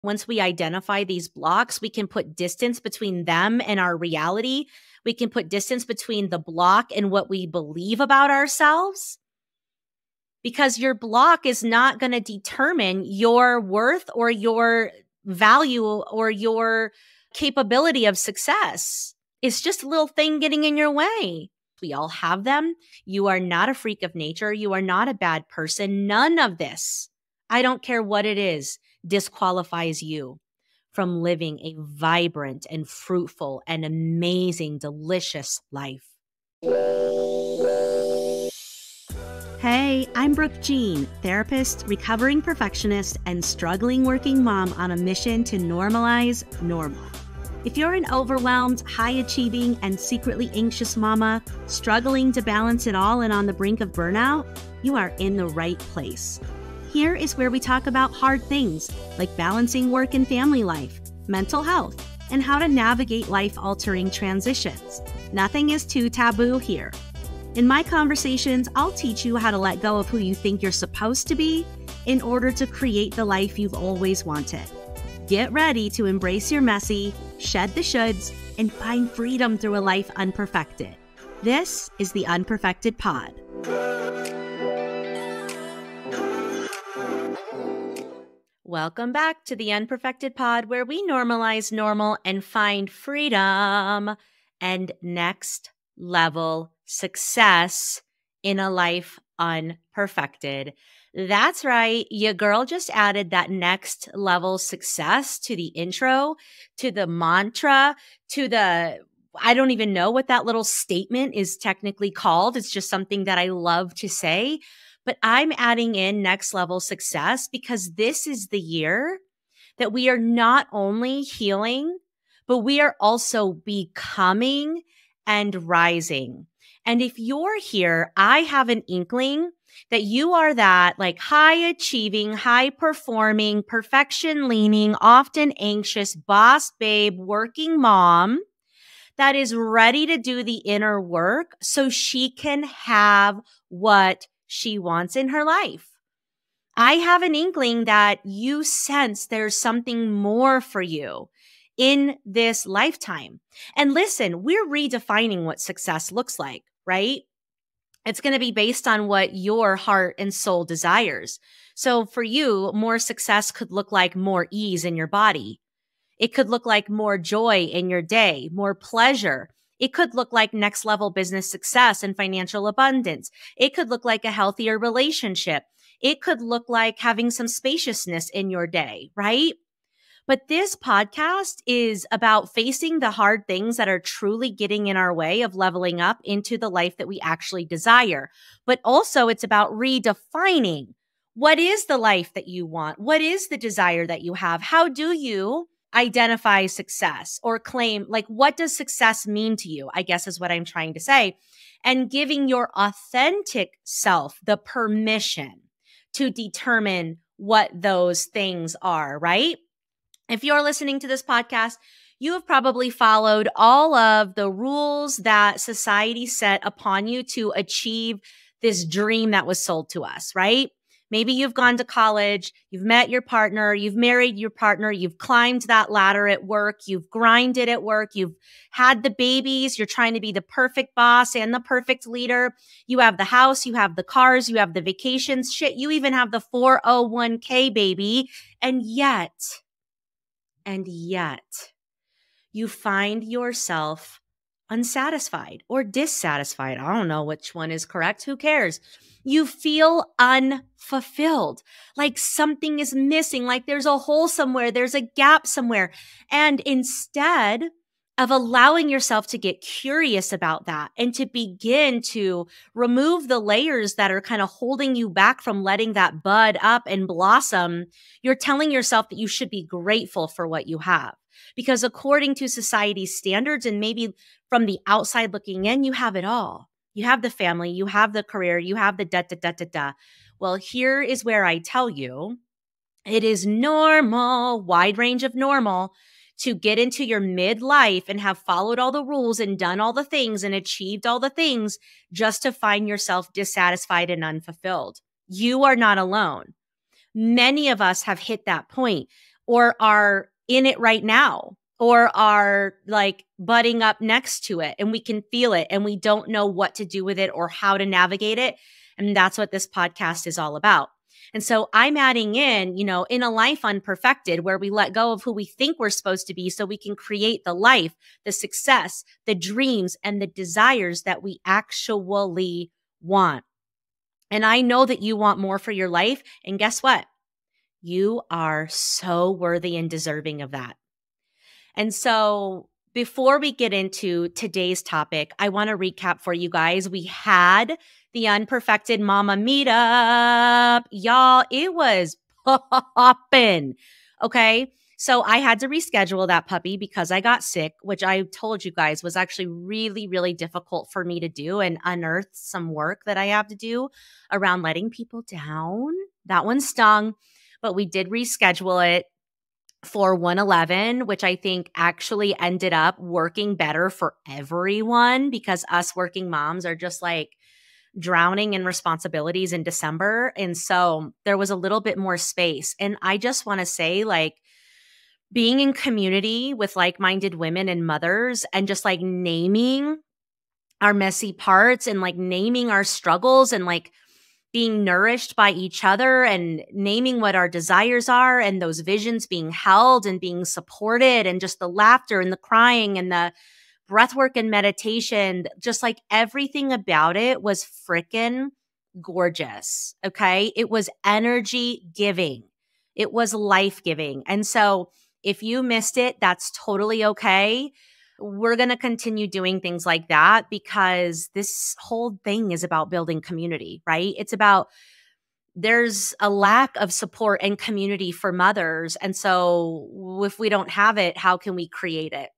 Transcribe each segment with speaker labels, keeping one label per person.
Speaker 1: Once we identify these blocks, we can put distance between them and our reality. We can put distance between the block and what we believe about ourselves. Because your block is not going to determine your worth or your value or your capability of success. It's just a little thing getting in your way. We all have them. You are not a freak of nature. You are not a bad person. None of this, I don't care what it is, disqualifies you from living a vibrant and fruitful and amazing, delicious life. Hey, I'm Brooke Jean, therapist, recovering perfectionist, and struggling working mom on a mission to normalize normal. If you're an overwhelmed, high-achieving, and secretly anxious mama, struggling to balance it all and on the brink of burnout, you are in the right place. Here is where we talk about hard things like balancing work and family life, mental health, and how to navigate life-altering transitions. Nothing is too taboo here. In my conversations, I'll teach you how to let go of who you think you're supposed to be in order to create the life you've always wanted. Get ready to embrace your messy, shed the shoulds, and find freedom through a life unperfected. This is the Unperfected Pod. Welcome back to the Unperfected Pod, where we normalize normal and find freedom and next level success in a life unperfected. That's right. Your girl just added that next level success to the intro, to the mantra, to the, I don't even know what that little statement is technically called. It's just something that I love to say. But I'm adding in next level success because this is the year that we are not only healing, but we are also becoming and rising. And if you're here, I have an inkling that you are that like high achieving, high performing, perfection leaning, often anxious boss babe, working mom that is ready to do the inner work so she can have what she wants in her life. I have an inkling that you sense there's something more for you in this lifetime. And listen, we're redefining what success looks like, right? It's going to be based on what your heart and soul desires. So for you, more success could look like more ease in your body. It could look like more joy in your day, more pleasure. It could look like next level business success and financial abundance. It could look like a healthier relationship. It could look like having some spaciousness in your day, right? But this podcast is about facing the hard things that are truly getting in our way of leveling up into the life that we actually desire. But also it's about redefining what is the life that you want? What is the desire that you have? How do you identify success or claim, like, what does success mean to you? I guess is what I'm trying to say. And giving your authentic self the permission to determine what those things are, right? If you're listening to this podcast, you have probably followed all of the rules that society set upon you to achieve this dream that was sold to us, right? Maybe you've gone to college, you've met your partner, you've married your partner, you've climbed that ladder at work, you've grinded at work, you've had the babies, you're trying to be the perfect boss and the perfect leader. You have the house, you have the cars, you have the vacations, shit, you even have the 401k, baby. And yet, you find yourself unsatisfied or dissatisfied. I don't know which one is correct. Who cares? You feel unfulfilled, like something is missing, like there's a hole somewhere, there's a gap somewhere. And instead of allowing yourself to get curious about that and to begin to remove the layers that are kind of holding you back from letting that bud up and blossom, you're telling yourself that you should be grateful for what you have. Because according to society's standards and maybe from the outside looking in, you have it all. You have the family, you have the career, you have the da. Well, here is where I tell you, it is normal, wide range of normal, to get into your midlife and have followed all the rules and done all the things and achieved all the things just to find yourself dissatisfied and unfulfilled. You are not alone. Many of us have hit that point. or are in it right now or are like butting up next to it, and we can feel it and we don't know what to do with it or how to navigate it. And that's what this podcast is all about. And so I'm adding in, in a life unperfected, where we let go of who we think we're supposed to be so we can create the life, the success, the dreams, and the desires that we actually want. And I know that you want more for your life. And guess what? You are so worthy and deserving of that. And so before we get into today's topic, I want to recap for you guys. We had the Unperfected Mama meetup. Y'all, it was popping. Okay. So I had to reschedule that puppy because I got sick, which I told you guys was actually really, really difficult for me to do and unearth some work that I have to do around letting people down. That one stung, but we did reschedule it for 111, which I think actually ended up working better for everyone because us working moms are just like drowning in responsibilities in December. And so there was a little bit more space. And I just want to say, like, being in community with like-minded women and mothers and just like naming our messy parts and like naming our struggles and like being nourished by each other and naming what our desires are and those visions being held and being supported and just the laughter and the crying and the breath work and meditation, just like everything about it was freaking gorgeous. Okay. It was energy giving. It was life giving. And so if you missed it, that's totally okay. We're going to continue doing things like that because this whole thing is about building community, right? It's about there's a lack of support and community for mothers. And so if we don't have it, how can we create it?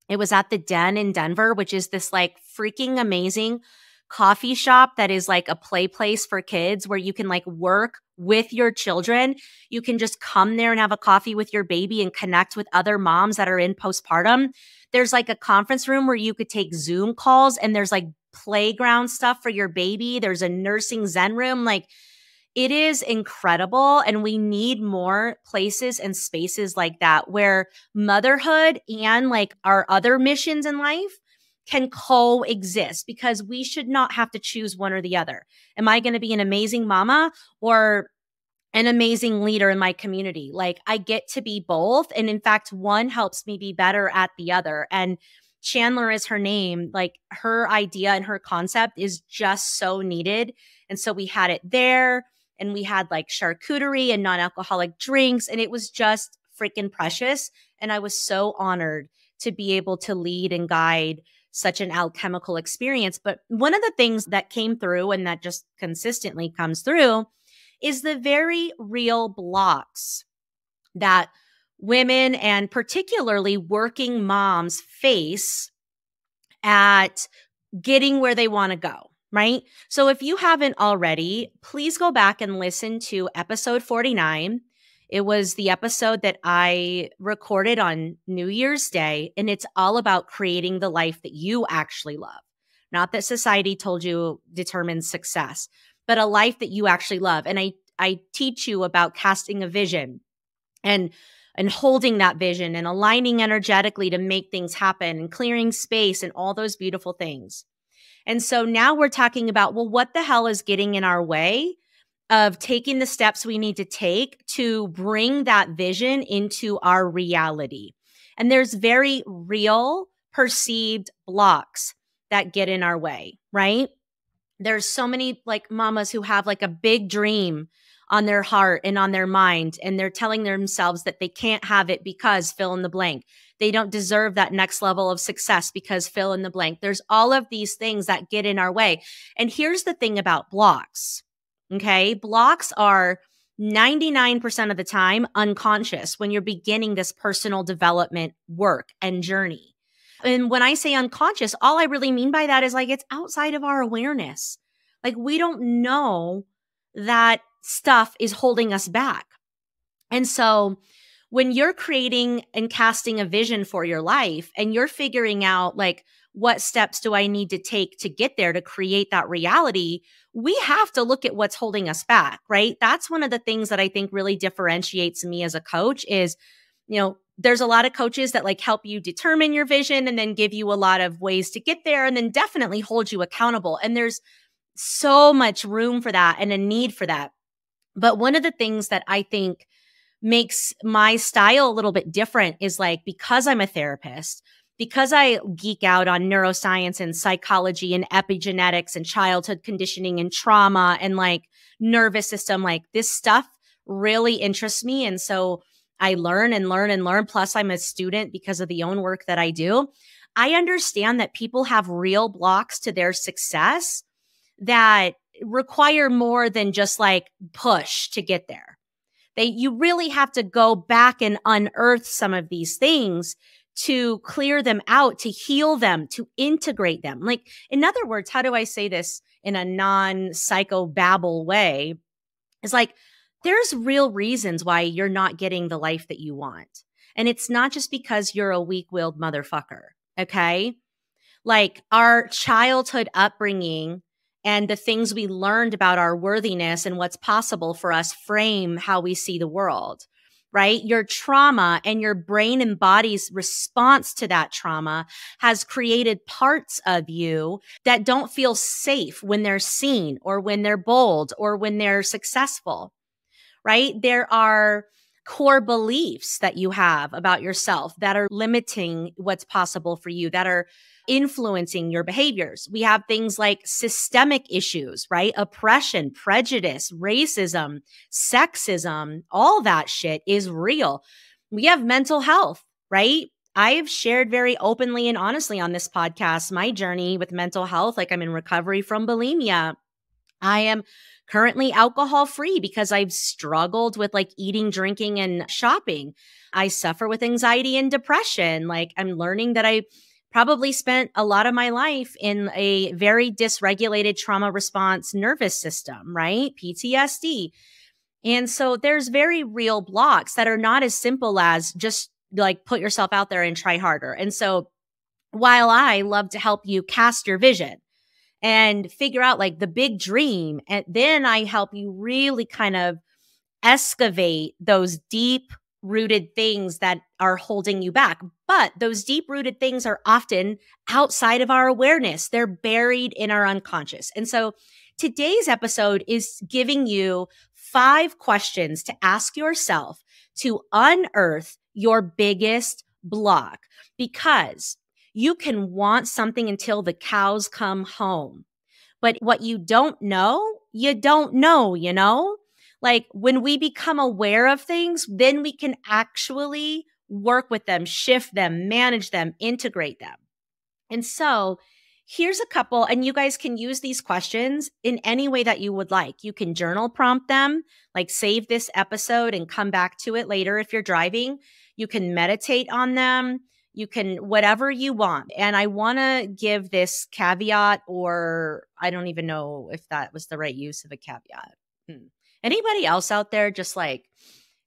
Speaker 1: It was at the Den in Denver, which is this like freaking amazing coffee shop that is like a play place for kids where you can like work with your children. You can just come there and have a coffee with your baby and connect with other moms that are in postpartum. There's like a conference room where you could take Zoom calls and there's like playground stuff for your baby. There's a nursing Zen room. Like, it is incredible. And we need more places and spaces like that where motherhood and like our other missions in life can coexist, because we should not have to choose one or the other. Am I going to be an amazing mama or an amazing leader in my community? Like, I get to be both. And in fact, one helps me be better at the other. And Chandler is her name. Like, her idea and her concept is just so needed. And so we had it there, and we had like charcuterie and non-alcoholic drinks, and it was just freaking precious. And I was so honored to be able to lead and guide such an alchemical experience. But one of the things that came through, and that just consistently comes through, is the very real blocks that women and particularly working moms face at getting where they want to go, right? So if you haven't already, please go back and listen to episode 49. It was the episode that I recorded on New Year's Day, and it's all about creating the life that you actually love. Not that society told you determines success, but a life that you actually love. And I teach you about casting a vision and holding that vision and aligning energetically to make things happen and clearing space and all those beautiful things. And so now we're talking about, well, what the hell is getting in our way of taking the steps we need to take to bring that vision into our reality? And there's very real perceived blocks that get in our way, right? There's so many like mamas who have like a big dream on their heart and on their mind, and they're telling themselves that they can't have it because fill in the blank. They don't deserve that next level of success because fill in the blank. There's all of these things that get in our way. And here's the thing about blocks, okay? Blocks are 99% of the time unconscious when you're beginning this personal development work and journey. And when I say unconscious, all I really mean by that is like it's outside of our awareness. Like, we don't know that stuff is holding us back. And so when you're creating and casting a vision for your life and you're figuring out like, what steps do I need to take to get there to create that reality? We have to look at what's holding us back, right? That's one of the things that I think really differentiates me as a coach is, there's a lot of coaches that like help you determine your vision and then give you a lot of ways to get there and then definitely hold you accountable. And there's so much room for that and a need for that. But one of the things that I think makes my style a little bit different is like, because I'm a therapist, because I geek out on neuroscience and psychology and epigenetics and childhood conditioning and trauma and like nervous system, like this stuff really interests me. And so I learn and learn and learn. Plus I'm a student because of the own work that I do. I understand that people have real blocks to their success that require more than just like push to get there. You really have to go back and unearth some of these things to clear them out, to heal them, to integrate them. Like, in other words, how do I say this in a non-psychobabble way? It's like, there's real reasons why you're not getting the life that you want. And it's not just because you're a weak-willed motherfucker, okay? Like, our childhood upbringing and the things we learned about our worthiness and what's possible for us frame how we see the world, right? Your trauma and your brain and body's response to that trauma has created parts of you that don't feel safe when they're seen or when they're bold or when they're successful, right? There are core beliefs that you have about yourself that are limiting what's possible for you, that are influencing your behaviors. We have things like systemic issues, right? Oppression, prejudice, racism, sexism, all that shit is real. We have mental health, right? I've shared very openly and honestly on this podcast my journey with mental health. Like, I'm in recovery from bulimia. I am currently alcohol free because I've struggled with like eating, drinking, and shopping. I suffer with anxiety and depression. Like, I'm learning that I probably spent a lot of my life in a very dysregulated trauma response nervous system, right? PTSD. And so there's very real blocks that are not as simple as just like put yourself out there and try harder. And so while I love to help you cast your vision and figure out like the big dream, and then I help you really kind of excavate those deep rooted things that are holding you back. But those deep rooted things are often outside of our awareness. They're buried in our unconscious. And so today's episode is giving you 5 questions to ask yourself to unearth your biggest block, because you can want something until the cows come home. But what you don't know, you don't know, you know? Like, when we become aware of things, then we can actually work with them, shift them, manage them, integrate them. And so here's a couple, and you guys can use these questions in any way that you would like. You can journal prompt them, like save this episode and come back to it later if you're driving. You can meditate on them. You can, whatever you want. And I want to give this caveat, or I don't even know if that was the right use of a caveat. Anybody else out there just like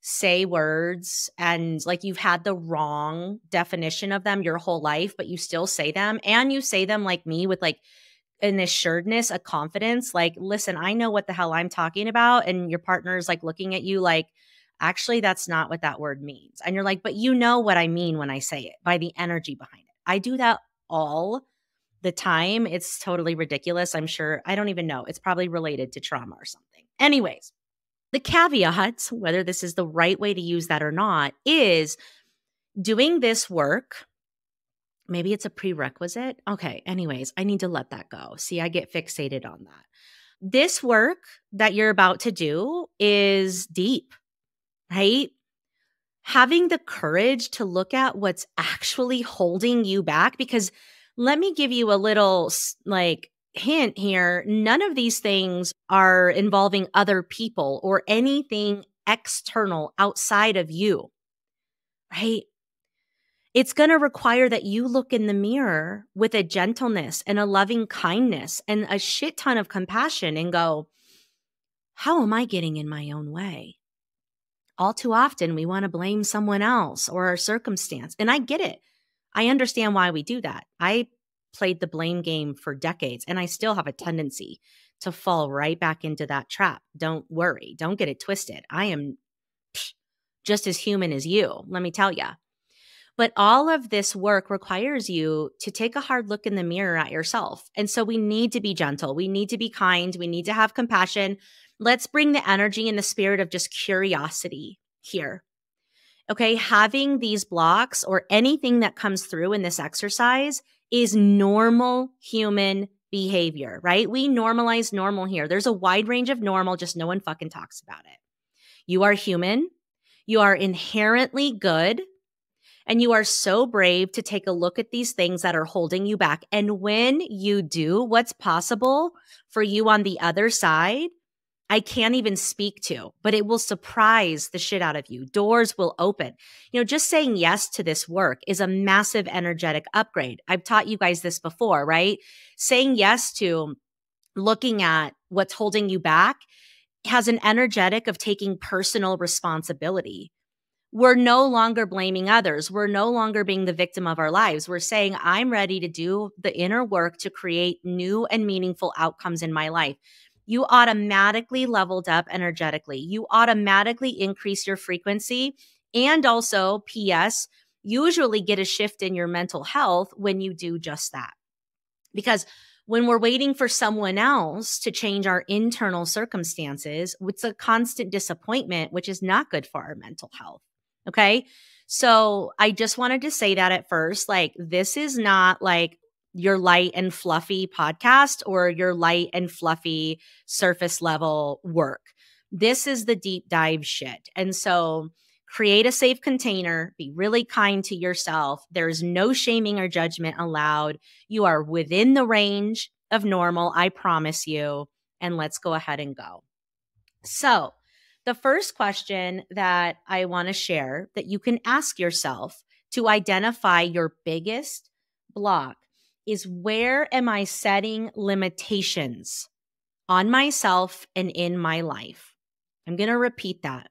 Speaker 1: say words and like you've had the wrong definition of them your whole life, but you still say them, and you say them like me with like an assuredness, a confidence, like, listen, I know what the hell I'm talking about. And your partner is like looking at you like, actually, that's not what that word means. And you're like, but you know what I mean when I say it by the energy behind it. I do that all the time. It's totally ridiculous. I'm sure. I don't even know. It's probably related to trauma or something. Anyways, the caveat, whether this is the right way to use that or not, is doing this work. Maybe it's a prerequisite. Okay. Anyways, I need to let that go. See, I get fixated on that. This work that you're about to do is deep, right? Having the courage to look at what's actually holding you back, because let me give you a little like hint here. None of these things are involving other people or anything external outside of you, right? It's going to require that you look in the mirror with a gentleness and a loving kindness and a shit ton of compassion and go, how am I getting in my own way? all too often we want to blame someone else or our circumstance. And I get it. I understand why we do that. I played the blame game for decades, and I still have a tendency to fall right back into that trap. Don't worry. Don't get it twisted. I am just as human as you, let me tell you. But all of this work requires you to take a hard look in the mirror at yourself. And so we need to be gentle. We need to be kind. We need to have compassion. Let's bring the energy and the spirit of just curiosity here. Okay, having these blocks or anything that comes through in this exercise is normal human behavior, right? We normalize normal here. There's a wide range of normal, just no one fucking talks about it. You are human. You are inherently good. And you are so brave to take a look at these things that are holding you back. And when you do, what's possible for you on the other side, I can't even speak to, but it will surprise the shit out of you. Doors will open. Just saying yes to this work is a massive energetic upgrade. I've taught you guys this before, right? Saying yes to looking at what's holding you back has an energetic of taking personal responsibility. We're no longer blaming others. We're no longer being the victim of our lives. We're saying, I'm ready to do the inner work to create new and meaningful outcomes in my life. You automatically leveled up energetically. You automatically increase your frequency. And also, P.S., usually get a shift in your mental health when you do just that. Because when we're waiting for someone else to change our internal circumstances, it's a constant disappointment, which is not good for our mental health. Okay. So I just wanted to say that at first, this is not like your light and fluffy podcast or your light and fluffy surface level work. This is the deep dive shit. And so create a safe container, be really kind to yourself. There's no shaming or judgment allowed. You are within the range of normal, I promise you. And let's go ahead and go. So the first question that I want to share that you can ask yourself to identify your biggest block is, where am I setting limitations on myself and in my life? I'm going to repeat that.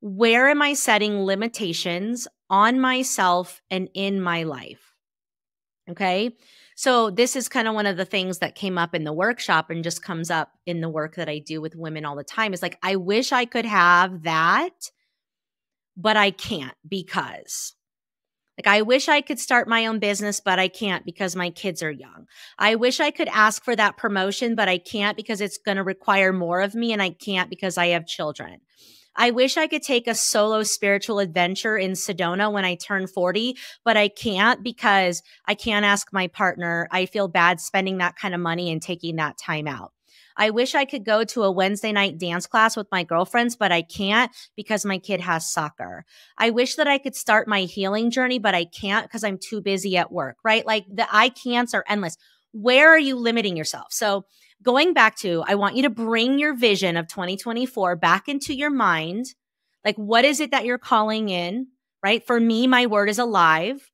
Speaker 1: Where am I setting limitations on myself and in my life? Okay. So this is kind of one of the things that came up in the workshop and just comes up in the work that I do with women all the time. Is like, I wish I could have that, but I can't because. I wish I could start my own business, but I can't because my kids are young. I wish I could ask for that promotion, but I can't because it's going to require more of me, and I can't because I have children. I wish I could take a solo spiritual adventure in Sedona when I turn 40, but I can't because I can't ask my partner. I feel bad spending that kind of money and taking that time out. I wish I could go to a Wednesday night dance class with my girlfriends, but I can't because my kid has soccer. I wish that I could start my healing journey, but I can't because I'm too busy at work, right? The I can'ts are endless. Where are you limiting yourself? So going back to, I want you to bring your vision of 2024 back into your mind. What is it that you're calling in, right? For me, my word is alive.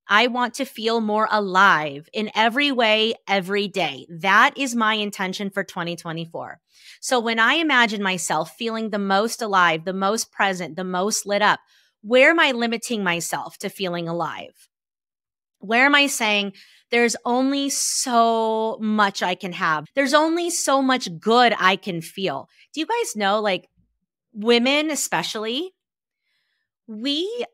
Speaker 1: I want to feel more alive in every way, every day. That is my intention for 2024. So when I imagine myself feeling the most alive, the most present, the most lit up, where am I limiting myself to feeling alive? Where am I saying there's only so much I can have? There's only so much good I can feel. Do you guys know, women especially, we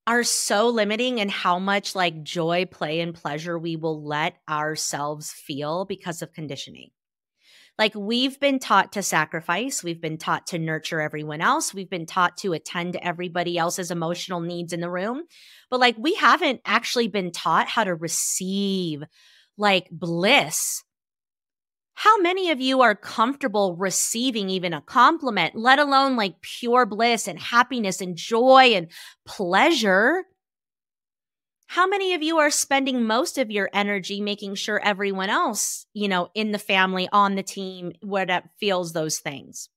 Speaker 1: are so limiting in how much joy, play, and pleasure we will let ourselves feel because of conditioning. We've been taught to sacrifice. We've been taught to nurture everyone else. We've been taught to attend to everybody else's emotional needs in the room. But we haven't actually been taught how to receive bliss. How many of you are comfortable receiving even a compliment, let alone pure bliss and happiness and joy and pleasure? How many of you are spending most of your energy making sure everyone else, in the family, on the team, whatever feels those things?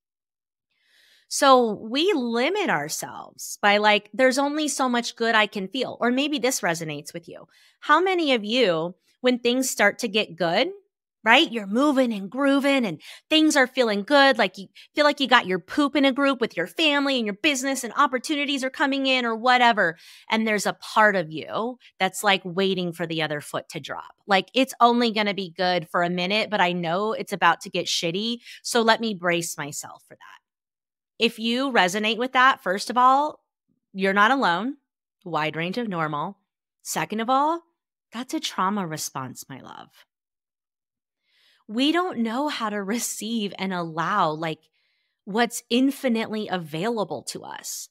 Speaker 1: So we limit ourselves by there's only so much good I can feel. Or maybe this resonates with you. How many of you, when things start to get good, right? You're moving and grooving and things are feeling good. Like you feel like you got your poop in a group with your family and your business and opportunities are coming in or whatever. And there's a part of you that's like waiting for the other foot to drop. Like it's only going to be good for a minute, but I know it's about to get shitty. So let me brace myself for that. If you resonate with that, first of all, you're not alone. Wide range of normal. Second of all, that's a trauma response, my love. We don't know how to receive and allow like what's infinitely available to us.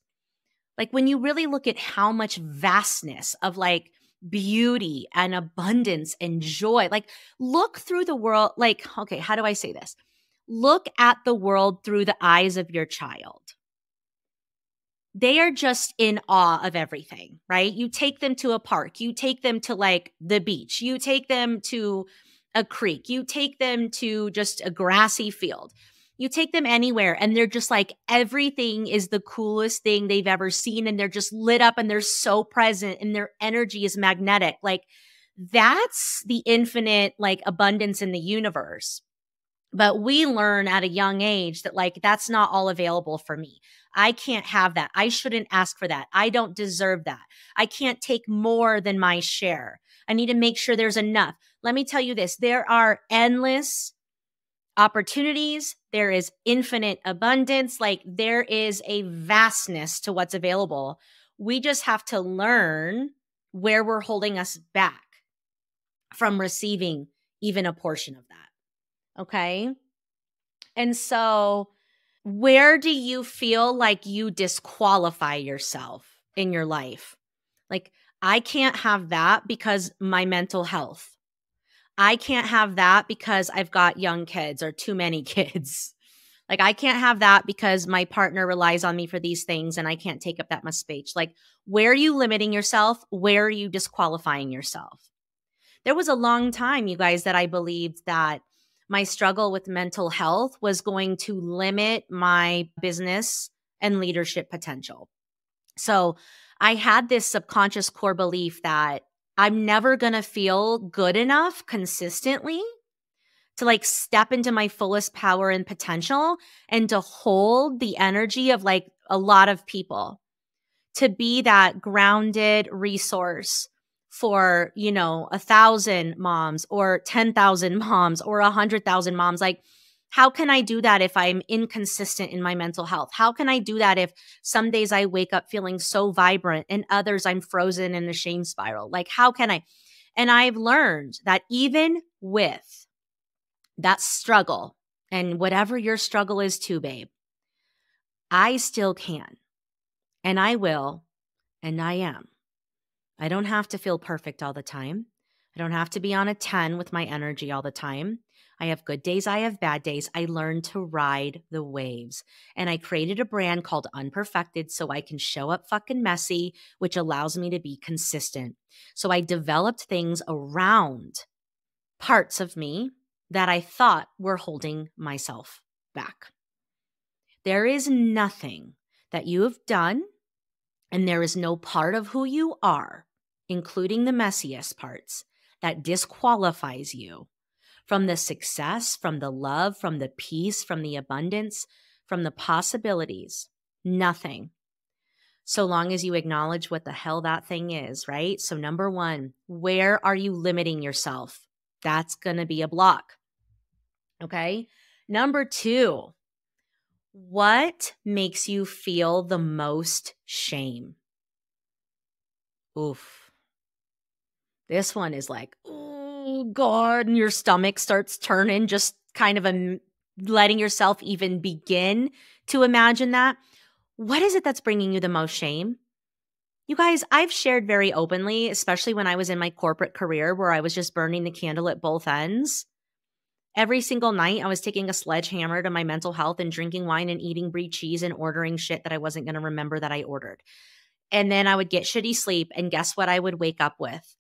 Speaker 1: Like when you really look at how much vastness of like beauty and abundance and joy, like look through the world, like, okay, how do I say this? Look at the world through the eyes of your child. They are just in awe of everything, right? You take them to a park, you take them to like the beach, you take them to a creek, you take them to just a grassy field. You take them anywhere and they're just like everything is the coolest thing they've ever seen and they're just lit up and they're so present and their energy is magnetic. Like that's the infinite like abundance in the universe. But we learn at a young age that like that's not all available for me. I can't have that. I shouldn't ask for that. I don't deserve that. I can't take more than my share. I need to make sure there's enough. Let me tell you this. There are endless opportunities. There is infinite abundance. Like there is a vastness to what's available. We just have to learn where we're holding us back from receiving even a portion of that. Okay? And so where do you feel like you disqualify yourself in your life? Like, I can't have that because my mental health. I can't have that because I've got young kids or too many kids. Like, I can't have that because my partner relies on me for these things and I can't take up that much space. Like, where are you limiting yourself? Where are you disqualifying yourself? There was a long time, you guys, that I believed that my struggle with mental health was going to limit my business and leadership potential. So I had this subconscious core belief that I'm never going to feel good enough consistently to like step into my fullest power and potential and to hold the energy of like a lot of people, to be that grounded resource for, 1,000 moms or 10,000 moms or 100,000 moms. Like, how can I do that if I'm inconsistent in my mental health? How can I do that if some days I wake up feeling so vibrant and others I'm frozen in a shame spiral? Like, how can I? And I've learned that even with that struggle and whatever your struggle is too, babe, I still can and I will and I am. I don't have to feel perfect all the time. I don't have to be on a 10 with my energy all the time. I have good days. I have bad days. I learned to ride the waves. And I created a brand called Unperfected so I can show up fucking messy, which allows me to be consistent. So I developed things around parts of me that I thought were holding myself back. There is nothing that you have done, and there is no part of who you are, including the messiest parts, that disqualifies you from the success, from the love, from the peace, from the abundance, from the possibilities. Nothing. So long as you acknowledge what the hell that thing is, right? So number one, where are you limiting yourself? That's going to be a block. Okay. Number two, what makes you feel the most shame? Oof. This one is like, oh God, and your stomach starts turning, just kind of letting yourself even begin to imagine that. What is it that's bringing you the most shame? You guys, I've shared very openly, especially when I was in my corporate career where I was just burning the candle at both ends. Every single night, I was taking a sledgehammer to my mental health and drinking wine and eating brie cheese and ordering shit that I wasn't going to remember that I ordered. And then I would get shitty sleep. And guess what I would wake up with?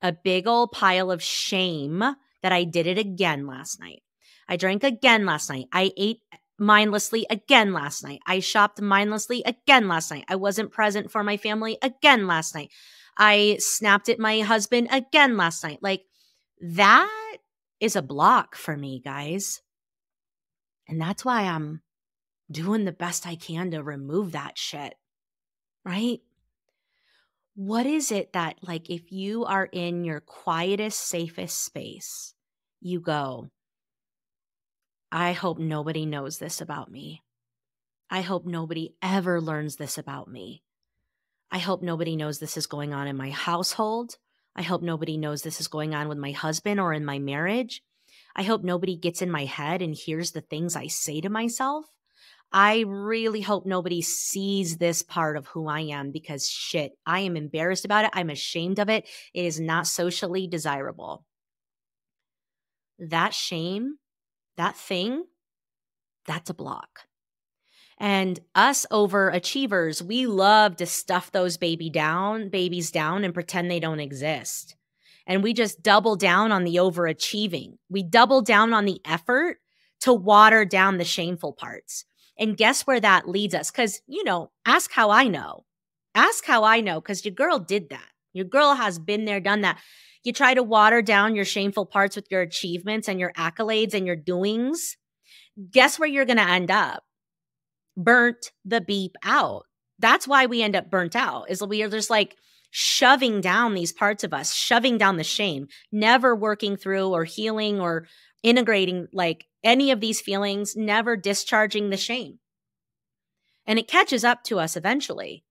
Speaker 1: A big old pile of shame that I did it again last night. I drank again last night. I ate mindlessly again last night. I shopped mindlessly again last night. I wasn't present for my family again last night. I snapped at my husband again last night. Like that is a block for me, guys. And that's why I'm doing the best I can to remove that shit, right? What is it that, like, if you are in your quietest, safest space, you go, I hope nobody knows this about me. I hope nobody ever learns this about me. I hope nobody knows this is going on in my household. I hope nobody knows this is going on with my husband or in my marriage. I hope nobody gets in my head and hears the things I say to myself. I really hope nobody sees this part of who I am because shit, I am embarrassed about it. I'm ashamed of it. It is not socially desirable. That shame, that thing, that's a block. And us overachievers, we love to stuff those babies down and pretend they don't exist. And we just double down on the overachieving. We double down on the effort to water down the shameful parts. And guess where that leads us? Because, ask how I know. Ask how I know, because your girl did that. Your girl has been there, done that. You try to water down your shameful parts with your achievements and your accolades and your doings. Guess where you're going to end up? Burnt the beep out. That's why we end up burnt out, is we are just like shoving down these parts of us, shoving down the shame, never working through or healing or integrating like any of these feelings, never discharging the shame. And it catches up to us eventually,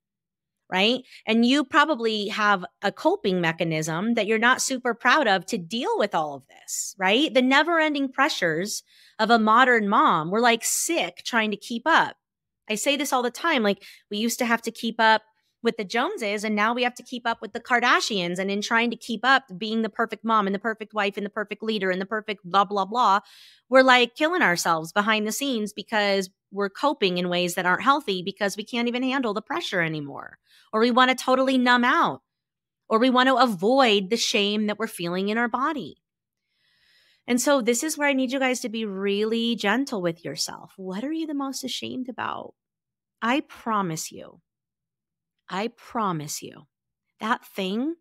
Speaker 1: right? And you probably have a coping mechanism that you're not super proud of to deal with all of this, right? The never-ending pressures of a modern mom. We're like sick trying to keep up. I say this all the time. Like, we used to have to keep up with the Joneses, and now we have to keep up with the Kardashians. And in trying to keep up being the perfect mom and the perfect wife and the perfect leader and the perfect blah, blah, blah, we're like killing ourselves behind the scenes because we're coping in ways that aren't healthy because we can't even handle the pressure anymore. Or we want to totally numb out, or we want to avoid the shame that we're feeling in our body. And so this is where I need you guys to be really gentle with yourself. What are you the most ashamed about? I promise you, that thing,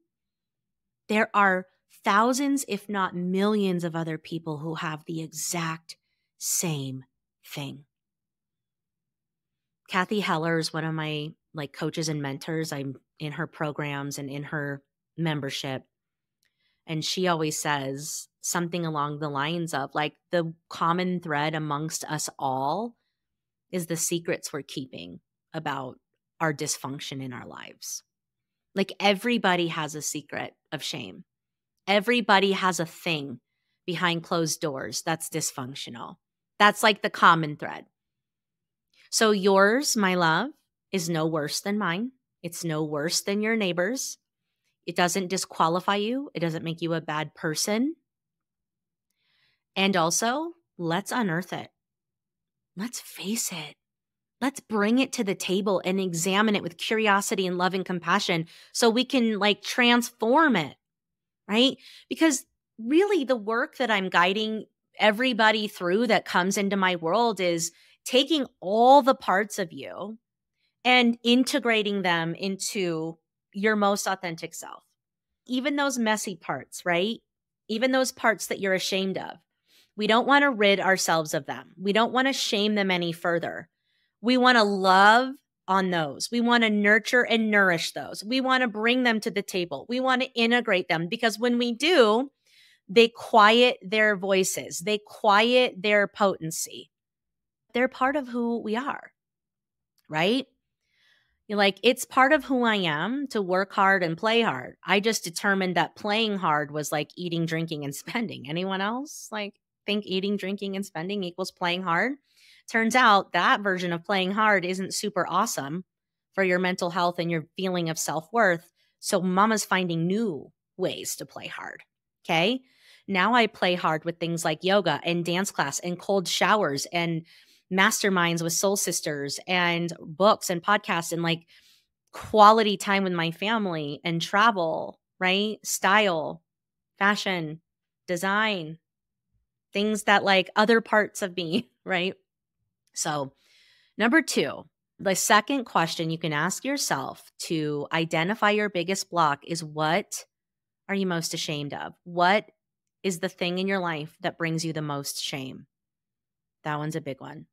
Speaker 1: there are thousands, if not millions of other people who have the exact same thing. Kathy Heller is one of my coaches and mentors. I'm in her programs and in her membership. And she always says something along the lines of the common thread amongst us all is the secrets we're keeping about our dysfunction in our lives. Everybody has a secret of shame. Everybody has a thing behind closed doors that's dysfunctional. That's the common thread. So yours, my love, is no worse than mine. It's no worse than your neighbor's. It doesn't disqualify you. It doesn't make you a bad person. And also, let's unearth it. Let's face it. Let's bring it to the table and examine it with curiosity and love and compassion so we can transform it, right? Because really the work that I'm guiding everybody through that comes into my world is taking all the parts of you and integrating them into your most authentic self. Even those messy parts, right? Even those parts that you're ashamed of. We don't want to rid ourselves of them. We don't want to shame them any further. We want to love on those. We want to nurture and nourish those. We want to bring them to the table. We want to integrate them because when we do, they quiet their voices. They quiet their potency. They're part of who we are, right? You're it's part of who I am to work hard and play hard. I just determined that playing hard was eating, drinking, and spending. Anyone else think eating, drinking, and spending equals playing hard? Turns out that version of playing hard isn't super awesome for your mental health and your feeling of self-worth. So mama's finding new ways to play hard. Okay. Now I play hard with things like yoga and dance class and cold showers and masterminds with soul sisters and books and podcasts and quality time with my family and travel, right? Style, fashion, design, things that other parts of me, right? So number 2, the second question you can ask yourself to identify your biggest block is, what are you most ashamed of? What is the thing in your life that brings you the most shame? That one's a big one.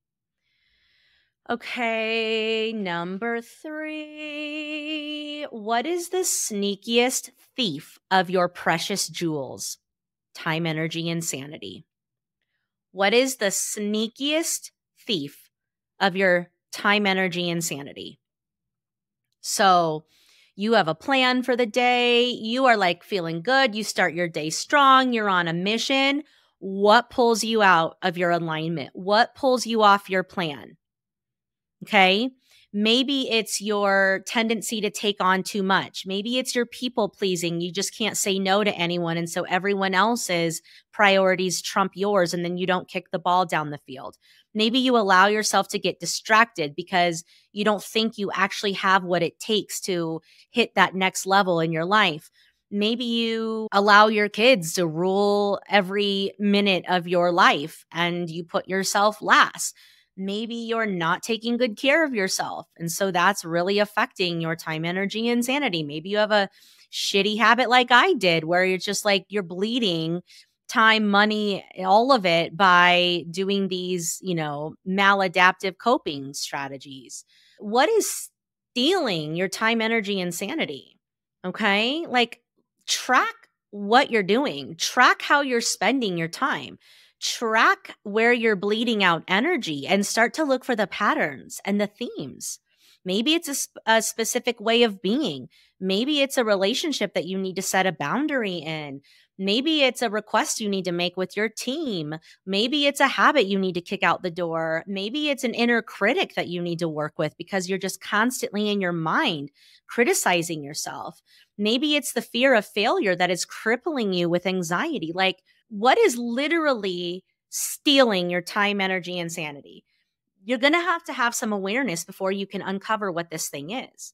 Speaker 1: Okay, number 3. What is the sneakiest thief of your precious jewels? Time, energy, and sanity. What is the sneakiest thief of your time, energy, and sanity? So you have a plan for the day. You are like feeling good. You start your day strong. You're on a mission. What pulls you out of your alignment? What pulls you off your plan? Okay. Maybe it's your tendency to take on too much. Maybe it's your people pleasing. You just can't say no to anyone. And so everyone else's priorities trump yours, and then you don't kick the ball down the field. Maybe you allow yourself to get distracted because you don't think you actually have what it takes to hit that next level in your life. Maybe you allow your kids to rule every minute of your life and you put yourself last. Maybe you're not taking good care of yourself. And so that's really affecting your time, energy, and sanity. Maybe you have a shitty habit like I did, where you're just like, you're bleeding time, money, all of it by doing these, maladaptive coping strategies. What is stealing your time, energy, and sanity? Okay. Like, track what you're doing, track how you're spending your time. Track where you're bleeding out energy and start to look for the patterns and the themes. Maybe it's a specific way of being. Maybe it's a relationship that you need to set a boundary in. Maybe it's a request you need to make with your team. Maybe it's a habit you need to kick out the door. Maybe it's an inner critic that you need to work with because you're just constantly in your mind criticizing yourself. Maybe it's the fear of failure that is crippling you with anxiety. Like, what is literally stealing your time, energy, and sanity? You're going to have some awareness before you can uncover what this thing is.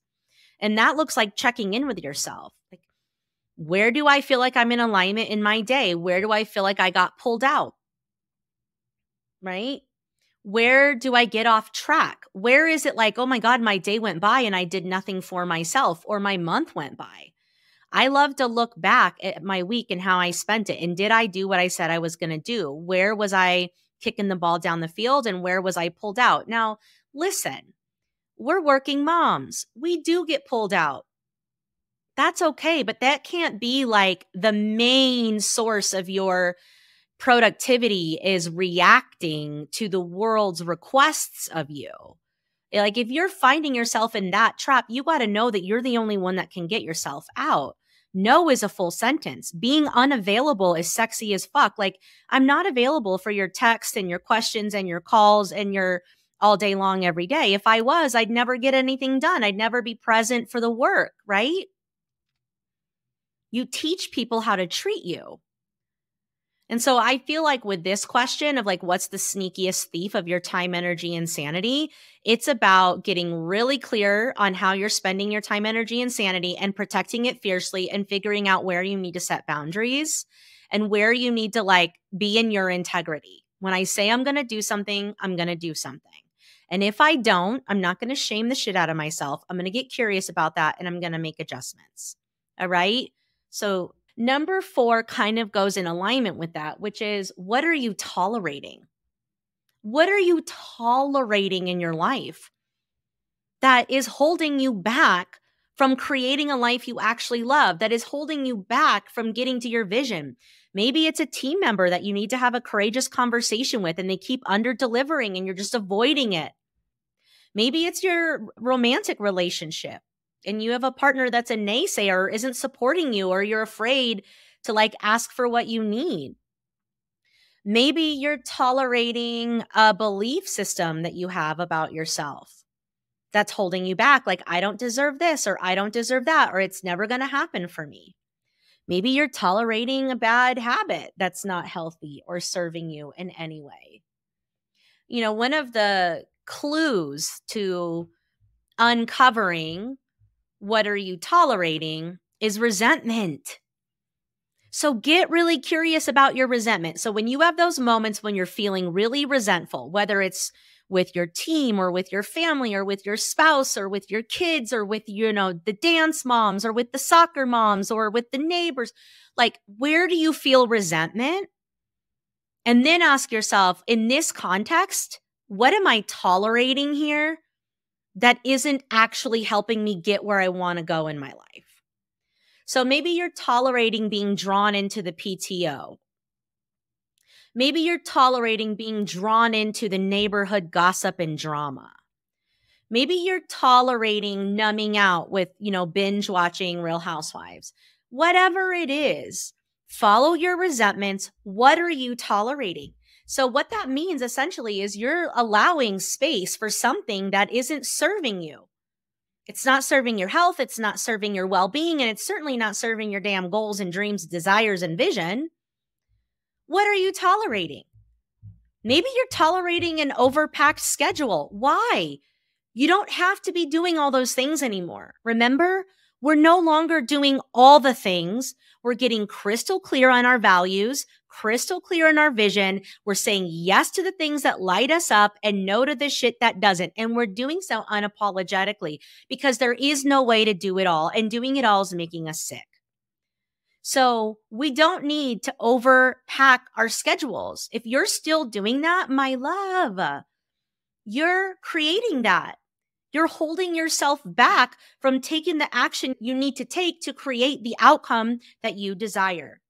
Speaker 1: And that looks like checking in with yourself. Like, where do I feel like I'm in alignment in my day? Where do I feel like I got pulled out? Right? Where do I get off track? Where is it like, oh my God, my day went by and I did nothing for myself, or my month went by? I love to look back at my week and how I spent it. And did I do what I said I was going to do? Where was I kicking the ball down the field, and where was I pulled out? Now, listen, we're working moms. We do get pulled out. That's okay, but that can't be like the main source of your productivity is reacting to the world's requests of you. Like, if you're finding yourself in that trap, you got to know that you're the only one that can get yourself out. No is a full sentence. Being unavailable is sexy as fuck. Like, I'm not available for your texts and your questions and your calls and your all day long every day. If I was, I'd never get anything done. I'd never be present for the work, right? You teach people how to treat you. And so I feel like with this question of like, what's the sneakiest thief of your time, energy, and sanity? It's about getting really clear on how you're spending your time, energy, and sanity, and protecting it fiercely, and figuring out where you need to set boundaries and where you need to like be in your integrity. When I say I'm going to do something, I'm going to do something. And if I don't, I'm not going to shame the shit out of myself. I'm going to get curious about that, and I'm going to make adjustments. All right. So number 4 kind of goes in alignment with that, which is, what are you tolerating? What are you tolerating in your life that is holding you back from creating a life you actually love, that is holding you back from getting to your vision? Maybe it's a team member that you need to have a courageous conversation with and they keep under-delivering and you're just avoiding it. Maybe it's your romantic relationship and you have a partner that's a naysayer or isn't supporting you, or you're afraid to like ask for what you need. Maybe you're tolerating a belief system that you have about yourself that's holding you back. Like, I don't deserve this, or I don't deserve that, or it's never going to happen for me. Maybe you're tolerating a bad habit that's not healthy or serving you in any way. You know, one of the clues to uncovering what are you tolerating is resentment. So get really curious about your resentment. So when you have those moments when you're feeling really resentful, whether it's with your team or with your family or with your spouse or with your kids or with, the dance moms or with the soccer moms or with the neighbors. Like, where do you feel resentment? And then ask yourself, in this context, what am I tolerating here that isn't actually helping me get where I want to go in my life? So maybe you're tolerating being drawn into the PTO. Maybe you're tolerating being drawn into the neighborhood gossip and drama. Maybe you're tolerating numbing out with, binge watching Real Housewives. Whatever it is, follow your resentments. What are you tolerating? So what that means essentially is you're allowing space for something that isn't serving you. It's not serving your health. It's not serving your well-being. And it's certainly not serving your damn goals and dreams, desires, and vision. What are you tolerating? Maybe you're tolerating an overpacked schedule. Why? You don't have to be doing all those things anymore. Remember, we're no longer doing all the things. We're getting crystal clear on our values, crystal clear on our vision. We're saying yes to the things that light us up and no to the shit that doesn't. And we're doing so unapologetically because there is no way to do it all. And doing it all is making us sick. So we don't need to overpack our schedules. If you're still doing that, my love, you're creating that. You're holding yourself back from taking the action you need to take to create the outcome that you desire.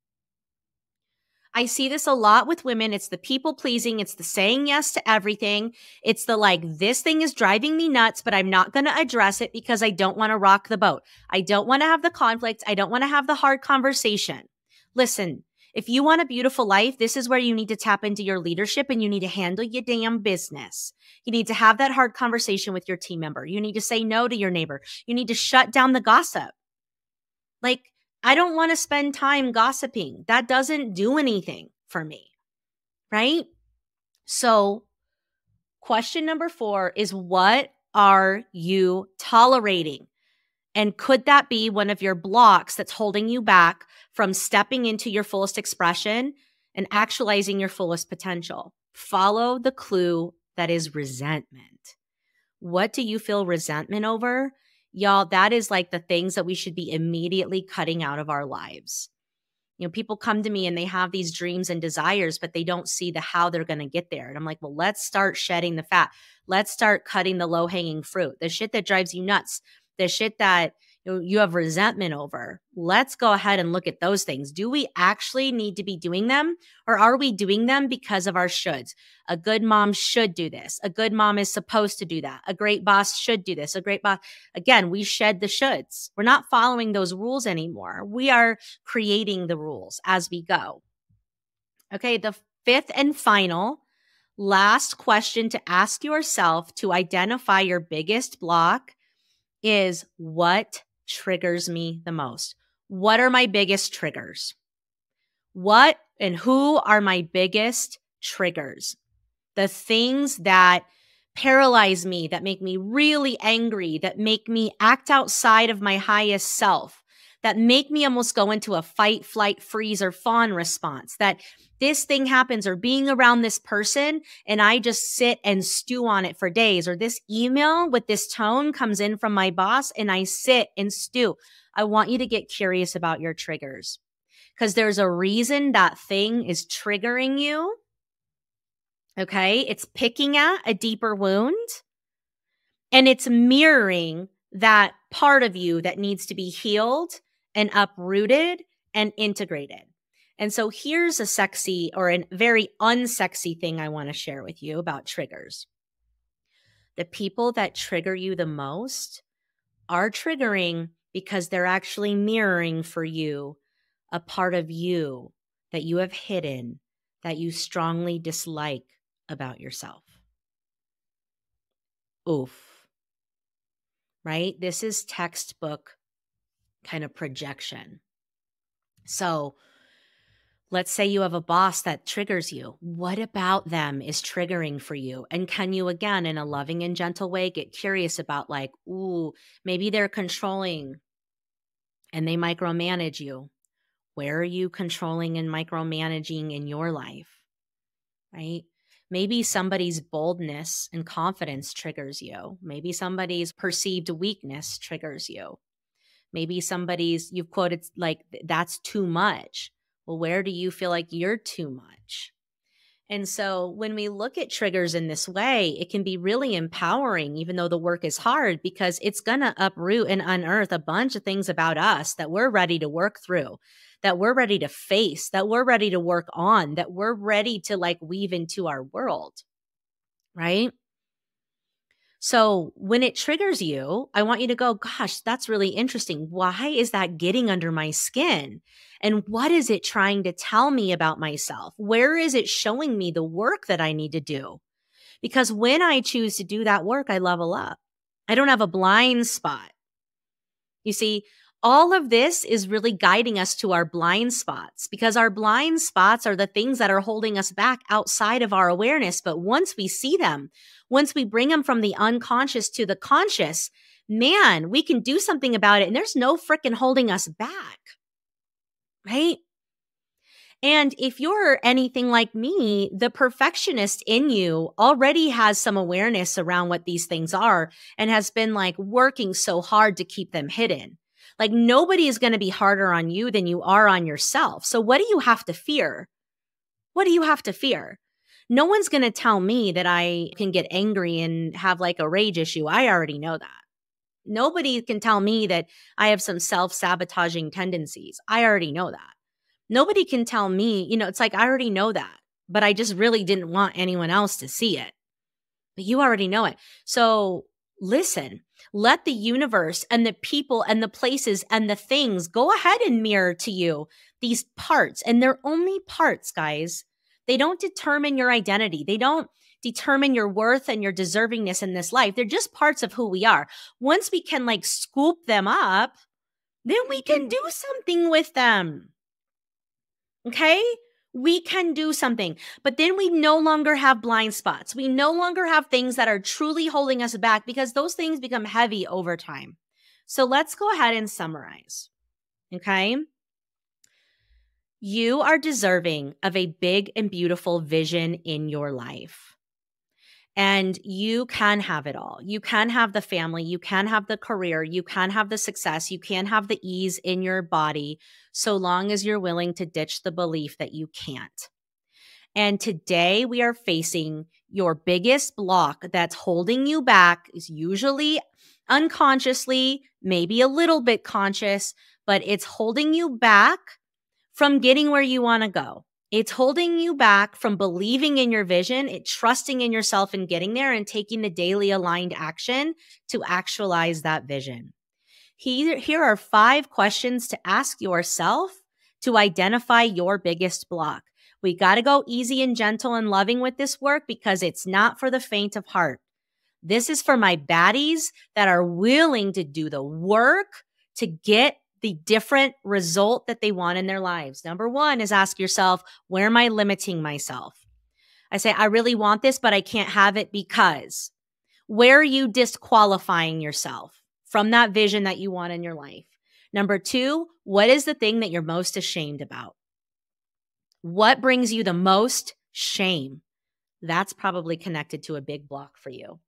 Speaker 1: I see this a lot with women. It's the people pleasing. It's the saying yes to everything. It's the this thing is driving me nuts, but I'm not going to address it because I don't want to rock the boat. I don't want to have the conflict. I don't want to have the hard conversation. Listen, if you want a beautiful life, this is where you need to tap into your leadership and you need to handle your damn business. You need to have that hard conversation with your team member. You need to say no to your neighbor. You need to shut down the gossip. I don't want to spend time gossiping. That doesn't do anything for me, right? So question number 4 is, what are you tolerating? And could that be one of your blocks that's holding you back from stepping into your fullest expression and actualizing your fullest potential? Follow the clue that is resentment. What do you feel resentment over? Y'all, that is the things that we should be immediately cutting out of our lives. People come to me and they have these dreams and desires, but they don't see the how they're going to get there. And I'm like, well, let's start shedding the fat. Let's start cutting the low-hanging fruit, the shit that drives you nuts, the shit that you have resentment over. Let's go ahead and look at those things. Do we actually need to be doing them, or are we doing them because of our shoulds? A good mom should do this. A good mom is supposed to do that. A great boss should do this. A great boss. Again, we shed the shoulds. We're not following those rules anymore. We are creating the rules as we go. Okay, the 5th and final, last question to ask yourself to identify your biggest block is, what triggers me the most? What are my biggest triggers? What and who are my biggest triggers? The things that paralyze me, that make me really angry, that make me act outside of my highest self, that make me almost go into a fight, flight, freeze, or fawn response, that this thing happens, or being around this person and I just sit and stew on it for days, or this email with this tone comes in from my boss and I sit and stew. I want you to get curious about your triggers, because there's a reason that thing is triggering you. Okay. It's picking at a deeper wound and it's mirroring that part of you that needs to be healed and uprooted and integrated. And so here's a sexy or a very unsexy thing I want to share with you about triggers. The people that trigger you the most are triggering because they're actually mirroring for you a part of you that you have hidden, that you strongly dislike about yourself. Oof. Right? This is textbook kind of projection. So let's say you have a boss that triggers you. What about them is triggering for you? And can you, again, in a loving and gentle way, get curious about maybe they're controlling and they micromanage you. Where are you controlling and micromanaging in your life? Right? Maybe somebody's boldness and confidence triggers you. Maybe somebody's perceived weakness triggers you. Maybe somebody's, you've quoted like, that's too much. Well, where do you feel like you're too much? And so when we look at triggers in this way, it can be really empowering, even though the work is hard, because it's going to uproot and unearth a bunch of things about us that we're ready to work through, that we're ready to face, that we're ready to work on, that we're ready to like weave into our world, right? So when it triggers you, I want you to go, gosh, that's really interesting. Why is that getting under my skin? And what is it trying to tell me about myself? Where is it showing me the work that I need to do? Because when I choose to do that work, I level up. I don't have a blind spot. You see, all of this is really guiding us to our blind spots, because our blind spots are the things that are holding us back outside of our awareness. But once we see them, once we bring them from the unconscious to the conscious, man, we can do something about it. And there's no freaking holding us back, right? And if you're anything like me, the perfectionist in you already has some awareness around what these things are and has been like working so hard to keep them hidden. Like nobody is going to be harder on you than you are on yourself. So what do you have to fear? What do you have to fear? No one's going to tell me that I can get angry and have like a rage issue. I already know that. Nobody can tell me that I have some self-sabotaging tendencies. I already know that. Nobody can tell me, it's like I already know that, but I just really didn't want anyone else to see it. But you already know it. So listen, let the universe and the people and the places and the things go ahead and mirror to you these parts. And they're only parts, guys. They don't determine your identity. They don't determine your worth and your deservingness in this life. They're just parts of who we are. Once we can like scoop them up, then we can do something with them. Okay? We can do something, but then we no longer have blind spots. We no longer have things that are truly holding us back because those things become heavy over time. So let's go ahead and summarize. Okay? You are deserving of a big and beautiful vision in your life. And you can have it all. You can have the family. You can have the career. You can have the success. You can have the ease in your body, so long as you're willing to ditch the belief that you can't. And today we are facing your biggest block that's holding you back, is usually unconsciously, maybe a little bit conscious, but it's holding you back from getting where you want to go. It's holding you back from believing in your vision, trusting in yourself and getting there and taking the daily aligned action to actualize that vision. Here are 5 questions to ask yourself to identify your biggest block. We got to go easy and gentle and loving with this work because it's not for the faint of heart. This is for my baddies that are willing to do the work to get the different result that they want in their lives. Number 1 is ask yourself, where am I limiting myself? I say, I really want this, but I can't have it because. Where are you disqualifying yourself from that vision that you want in your life? Number 2, what is the thing that you're most ashamed about? What brings you the most shame? That's probably connected to a big block for you.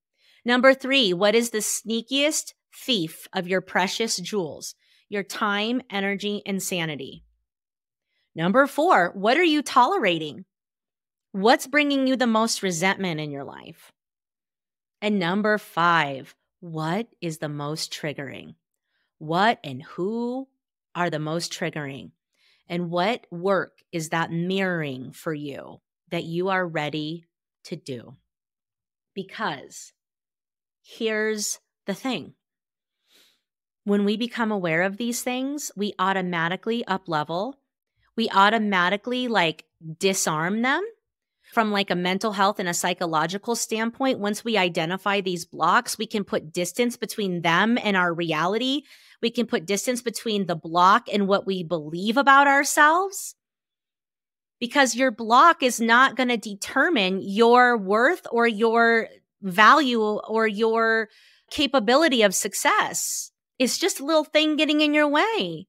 Speaker 1: Number 3, what is the sneakiest thief of your precious jewels? Your time, energy, and sanity. Number 4, what are you tolerating? What's bringing you the most resentment in your life? And number 5, what is the most triggering? What and who are the most triggering? And what work is that mirroring for you that you are ready to do? Because here's the thing. When we become aware of these things, we automatically up-level. We automatically disarm them from a mental health and a psychological standpoint. Once we identify these blocks, we can put distance between them and our reality. We can put distance between the block and what we believe about ourselves. Because your block is not going to determine your worth or your value or your capability of success. It's just a little thing getting in your way.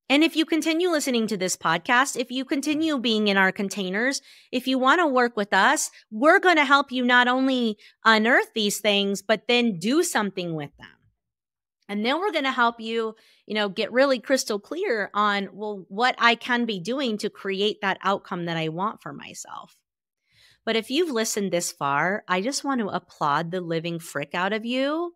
Speaker 1: And if you continue listening to this podcast, if you continue being in our containers, if you want to work with us, we're going to help you not only unearth these things, but then do something with them. And then we're going to help you, get really crystal clear on, what I can be doing to create that outcome that I want for myself. But if you've listened this far, I just want to applaud the living frick out of you,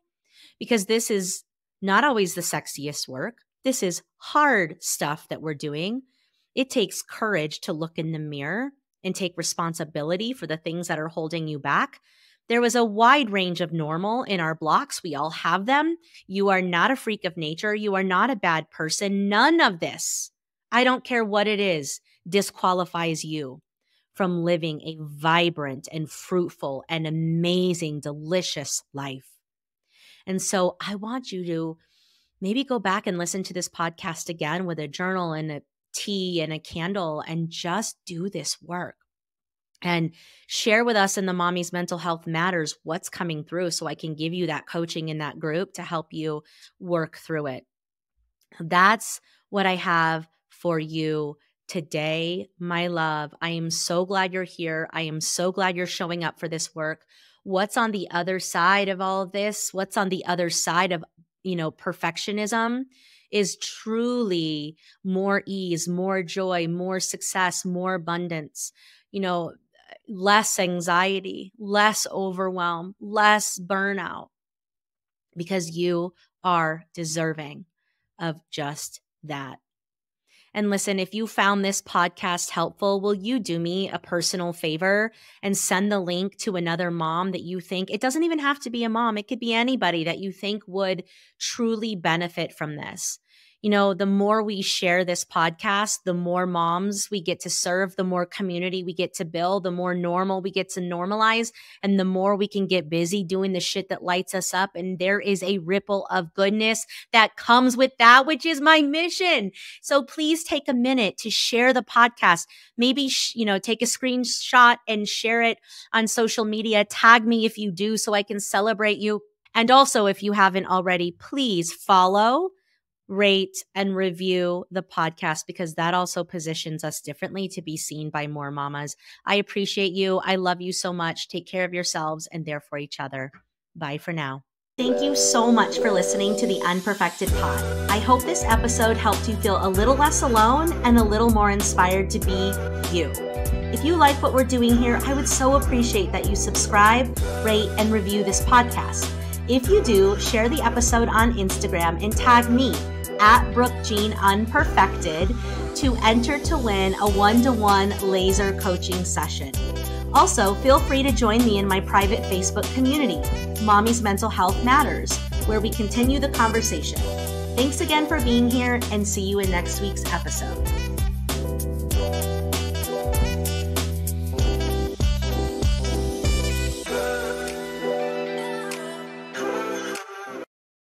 Speaker 1: because this is not always the sexiest work. This is hard stuff that we're doing. It takes courage to look in the mirror and take responsibility for the things that are holding you back. There was a wide range of normal in our blocks. We all have them. You are not a freak of nature. You are not a bad person. None of this, I don't care what it is, disqualifies you from living a vibrant and fruitful and amazing, delicious life. And so I want you to maybe go back and listen to this podcast again with a journal and a tea and a candle and just do this work. And share with us in the Mommy's Mental Health Matters what's coming through, so I can give you that coaching in that group to help you work through it. That's what I have for you today, my love. I am so glad you're here. I am so glad you're showing up for this work. What's on the other side of all of this? What's on the other side of perfectionism is truly more ease, more joy, more success, more abundance, less anxiety, less overwhelm, less burnout, because you are deserving of just that. And listen, if you found this podcast helpful, will you do me a personal favor and send the link to another mom that you think, it doesn't even have to be a mom, it could be anybody that you think would truly benefit from this. The more we share this podcast, the more moms we get to serve, the more community we get to build, the more normal we get to normalize, and the more we can get busy doing the shit that lights us up. And there is a ripple of goodness that comes with that, which is my mission. So please take a minute to share the podcast. Maybe, take a screenshot and share it on social media. Tag me if you do, so I can celebrate you. And also, if you haven't already, please follow, rate, and review the podcast, because that also positions us differently to be seen by more mamas. I appreciate you. I love you so much. Take care of yourselves and therefore each other. Bye for now. Thank you so much for listening to the Unperfected Pod. I hope this episode helped you feel a little less alone and a little more inspired to be you. If you like what we're doing here, I would so appreciate that you subscribe, rate, and review this podcast. If you do, share the episode on Instagram and tag me at Brooke Jean Unperfected to enter to win a 1-to-1 laser coaching session. Also, feel free to join me in my private Facebook community, Mommy's Mental Health Matters, where we continue the conversation. Thanks again for being here, and see you in next week's episode.